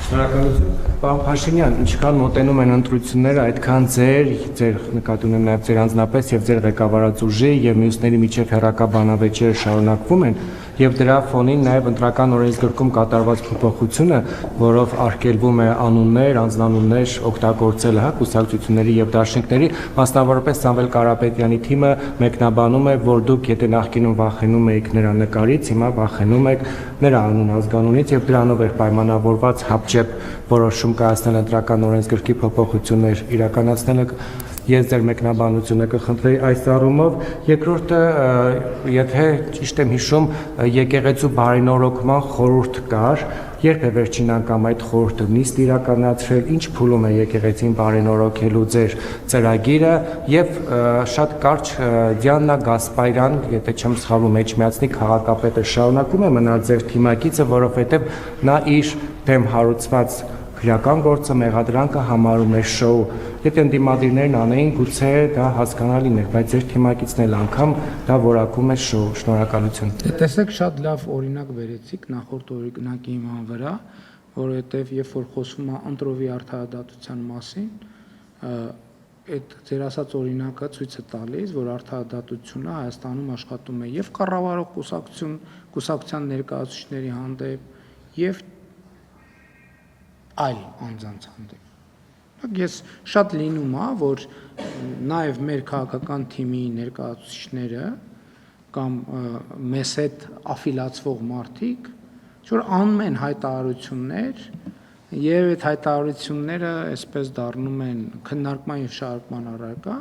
Շնորհակալություն, պարոն Փաշինյան, ինչքան մոտենում են ընտրությունները, այդքան ձեր նկատի ունեմ նաև ձեր անձնապես եւ ձեր ղեկավարած ուժի եւ մյուսների միջև հերակա բանավեճերը շարունակվում են եւ դրա ֆոնին նաև ընտրական օրենսգրքում կատարված փոփոխությունը, որով արգելվում է անուններ, անձնանուններ օգտագործելը կուսակցությունների եւ դաշինքների, մասնավորապես Սամվել Կարապետյանի թիմը մեկնաբանում է, որ դուք եթե նախկինում վախենում եք նրա նկարից, հիմա վախենում եք նրա անուն ազգանունից եւ դրանով է պայմանավորված հապճեպ որոշում կայացնել ընտրական օրենսգրքի փոփոխություններ իրականացնելը ես ձեր մեկնաբանությունը կխնդրեի այս առումով երկրորդը եթե ճիշտ եմ հիշում եկեղեցու բարենորոգման խորհուրդ կար երբ է վերջին անգամ այդ խորհուրդը նիստ իրականացրել ինչ փուլում է եկեղեցին բարենորոգելու ձեր ծրագիրը եւ շատ կարճ Դիանա Գասպարյան եթե չեմ սխալվում Էջմիածնի քաղաքապետը շարունակում է մնալ ձեր թիմակիցը որովհետեւ նա իր դեմ հարուցված քրեական գործը մեղադրանքը համարում է շոու եթե ընդդիմադիրներն անեին գուցե դա հասկանալին էր բայց ձեր թիմակիցն էլ անգամ դա որակում է շոու շնորհակալություն տեսեք շատ լավ օրինակ վերեցիք նախորդ օրինակի հիման վրա որովհետև երբ որ խոսվում է ընտրովի արդարադատության մասին այդ ձեր ասած օրինակը ցույց է տալիս որ արդարադատությունը Հայաստանում աշխատում է եւ կառավարող կուսակցության ներկայացուցիչների հանդեպ եւ այլ անձանց հանդեպ ես շատ լինում է որ նաև մեր քաղաքական թիմի ներկայացուցիչները կամ մեզ հետ աֆիլացվող մարդիկ որ անում են հայտարարություններ եւ այդ հայտարարությունները այսպես դառնում են քննարկման եւ շարժման առարկա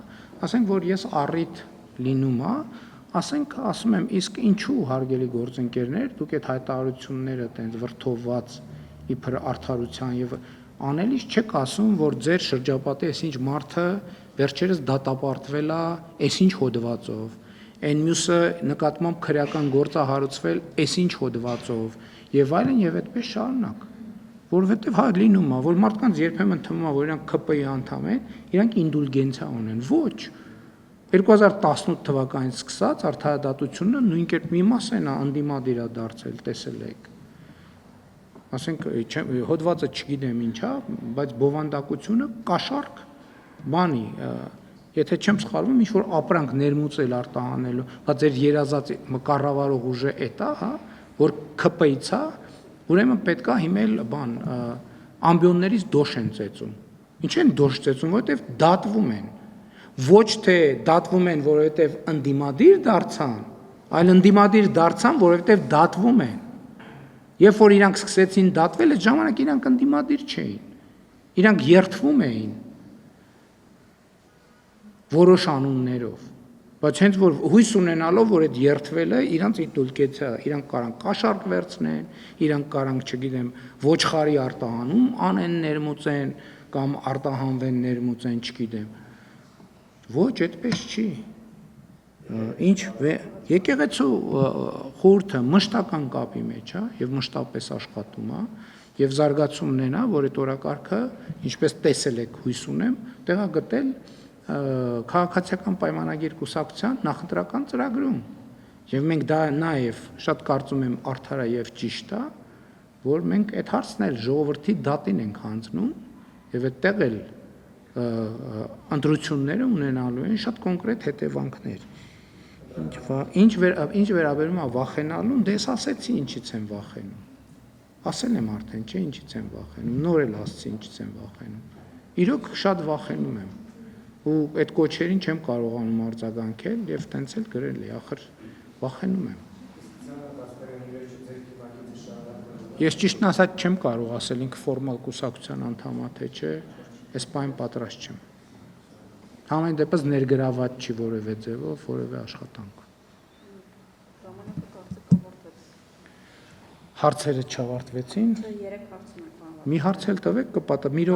ասենք որ ես առիթ լինում է ասում եմ իսկ ինչու հարգելի գործընկերներ դուք այդ հայտարարությունները տենց վրթովված իբր արդարության եւ անելիս չեք ասում որ ձեր շրջապատի այսինչ մարդը վերջերս դատապարտվել է այսինչ հոդվածով այն մյուսը նկատմամբ քրեական գործ է հարուցվել այսինչ հոդվածով եւ այլն եւ այդպես շարունակ որովհետեւ հա լինում է որ մարդկանց երբեմն թվում է որ իրանք ԿՊ-ի անդամ են իրանք ինդուլգենցիա ունեն ոչ 2018 թվականից սկսած արդարադատությունը նույն կերպ մի մասն է անդիմադիր է դարձել տեսել եք ասենք հոդվածը չգիտեմ ինչա, բայց բովանդակությունը կաշառք բանի, եթե չեմ սխալվում, ինչ որ ապրանք ներմուծել արտահանելու, բայց ձեր երազած կառավարող ուժը էտա, հա, որ ԿՊ-ից է, ուրեմն պետք է հիմել բան ամբիոններից դոշ են ծեծում։ Ինչ են դոշ ծեծում, որովհետև դատվում են։ Ոչ թե դատվում են, որովհետև ընդդիմադիր դարձան, այլ ընդդիմադիր դարձան, որովհետև դատվում են։ Երբ որ իրանք սկսեցին դատվել, այդ ժամանակ իրանք ընդդիմադիր չէին։ Իրանք երդվում էին որոշ անուններով։ Բայց հենց որ հույս ունենալով, որ այդ երդվելը իրանք իդուլկեցիա, իրանք կարան կաշառք վերցնեն, իրանք կարան, չգիտեմ, ոչխարի արտահանում անեն ներմուծեն կամ արտահանվեն ներմուծեն, չգիտեմ։ Ոչ, այդպես չի։ Ինչ եկեղեցու խորհուրդը մշտական կապի մեջ է եւ մշտապես աշխատում է եւ զարգացում ունենա, որ այդ օրակարգը, ինչպես տեսել եք, հույս ունեմ, տեղագտել քաղաքացիական պայմանագիր կուսակցության նախընտրական ծրագրում։ Եվ մենք դա նաեւ շատ կարծում եմ արդար է եւ ճիշտ է, որ մենք այդ հարցն էլ ժողովրդի դատին ենք հանձնում եւ այդտեղ էլ ընտրությունները ունենալու են շատ կոնկրետ հետևանքներ։ Ինչ վերաբերում է վախենալուն, դե ես ասեցի ինչից եմ վախենում։ Ասել եմ արդեն, չէ, ինչից եմ վախենում, նոր էլ ասեցի ինչից եմ վախենում։ Իրոք շատ վախենում եմ։ Ու այդ կոչերին չեմ կարողանում արձագանքել եւ տենց էլ գրել էի, ախր վախենում եմ։ Ես ճիշտն ասած չեմ կարող ասել ինքը ֆորմալ կուսակցության անդամ է թե չէ, այս բան պատրաստ չեմ։ Համեն դեպս ներգրաված չի որևէ ձևով, որևէ աշխատանք։ Հարցերը չավարտվեցին։ Մի հարց էլ տվեք կպատա, մի